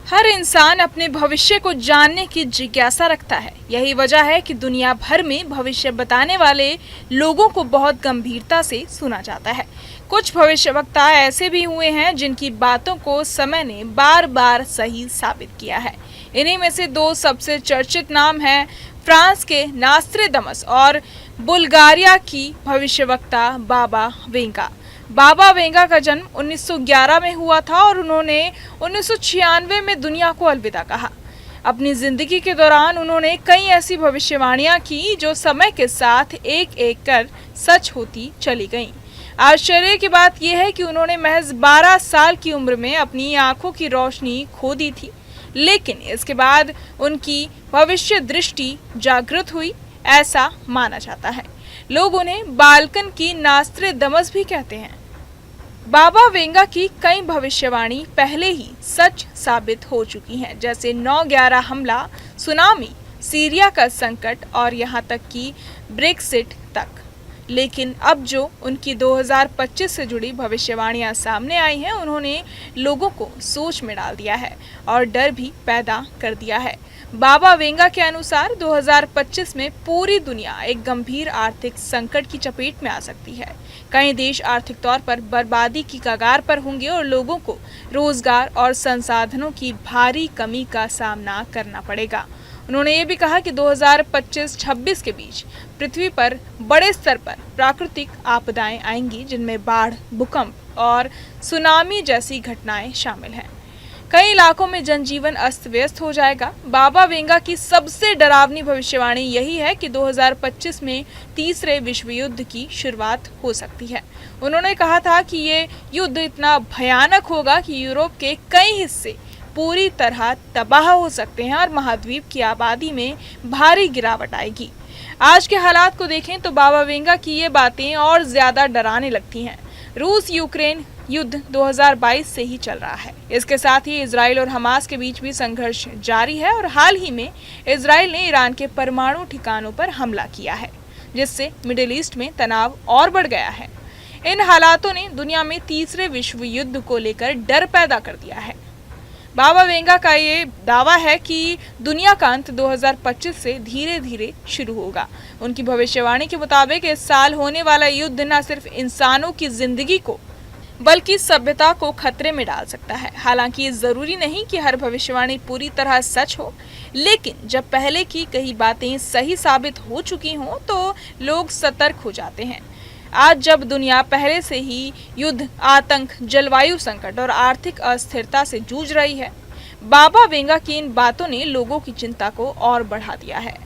हर इंसान अपने भविष्य को जानने की जिज्ञासा रखता है। यही वजह है कि दुनिया भर में भविष्य बताने वाले लोगों को बहुत गंभीरता से सुना जाता है। कुछ भविष्यवक्ता ऐसे भी हुए हैं जिनकी बातों को समय ने बार बार सही साबित किया है। इन्हीं में से दो सबसे चर्चित नाम हैं फ्रांस के नास्ट्रेडमस और बुल्गारिया की भविष्यवक्ता बाबा वेंगा। बाबा वेंगा का जन्म 1911 में हुआ था और उन्होंने 1996 में दुनिया को अलविदा कहा। अपनी जिंदगी के दौरान उन्होंने कई ऐसी भविष्यवाणियां की जो समय के साथ एक एक कर सच होती चली गईं। आश्चर्य की बात यह है कि उन्होंने महज 12 साल की उम्र में अपनी आंखों की रोशनी खो दी थी, लेकिन इसके बाद उनकी भविष्य दृष्टि जागृत हुई, ऐसा माना जाता है। लोग उन्हें बाल्कन की नास्ट्रेडमस भी कहते हैं। बाबा वेंगा की कई भविष्यवाणी पहले ही सच साबित हो चुकी हैं, जैसे 9/11 हमला, सुनामी, सीरिया का संकट और यहाँ तक कि ब्रेक्सिट तक। लेकिन अब जो उनकी 2025 से जुड़ी भविष्यवाणियां सामने आई हैं, उन्होंने लोगों को सोच में डाल दिया है और डर भी पैदा कर दिया है। बाबा वेंगा के अनुसार 2025 में पूरी दुनिया एक गंभीर आर्थिक संकट की चपेट में आ सकती है। कई देश आर्थिक तौर पर बर्बादी की कगार पर होंगे और लोगों को रोजगार और संसाधनों की भारी कमी का सामना करना पड़ेगा। उन्होंने ये भी कहा कि 2025-26 के बीच पृथ्वी पर बड़े स्तर पर प्राकृतिक आपदाएं आएंगी, जिनमें बाढ़, भूकंप और सुनामी जैसी घटनाएं शामिल हैं। कई इलाकों में जनजीवन अस्त व्यस्त हो जाएगा। बाबा वेंगा की सबसे डरावनी भविष्यवाणी यही है कि 2025 में तीसरे विश्व युद्ध की शुरुआत हो सकती है। उन्होंने कहा था कि ये युद्ध इतना भयानक होगा कि यूरोप के कई हिस्से पूरी तरह तबाह हो सकते हैं और महाद्वीप की आबादी में भारी गिरावट आएगी। आज के हालात को देखें तो बाबा वेंगा की ये बातें और ज्यादा डराने लगती हैं। रूस यूक्रेन युद्ध 2022 से ही चल रहा है। इसके साथ ही इजराइल और हमास के बीच भी संघर्ष जारी है और हाल ही में इजराइल ने ईरान के परमाणु ठिकानों पर हमला किया है, जिससे मिडिल ईस्ट में तनाव और बढ़ गया है। इन हालातों ने दुनिया में तीसरे विश्व युद्ध को लेकर डर पैदा कर दिया है। बाबा वेंगा का ये दावा है कि दुनिया का अंत 2025 से धीरे धीरे शुरू होगा। उनकी भविष्यवाणी के मुताबिक इस साल होने वाला युद्ध न सिर्फ इंसानों की जिंदगी को बल्कि सभ्यता को खतरे में डाल सकता है। हालांकि ये जरूरी नहीं कि हर भविष्यवाणी पूरी तरह सच हो, लेकिन जब पहले की कई बातें सही साबित हो चुकी हों तो लोग सतर्क हो जाते हैं। आज जब दुनिया पहले से ही युद्ध, आतंक, जलवायु संकट और आर्थिक अस्थिरता से जूझ रही है, बाबा वेंगा की इन बातों ने लोगों की चिंता को और बढ़ा दिया है।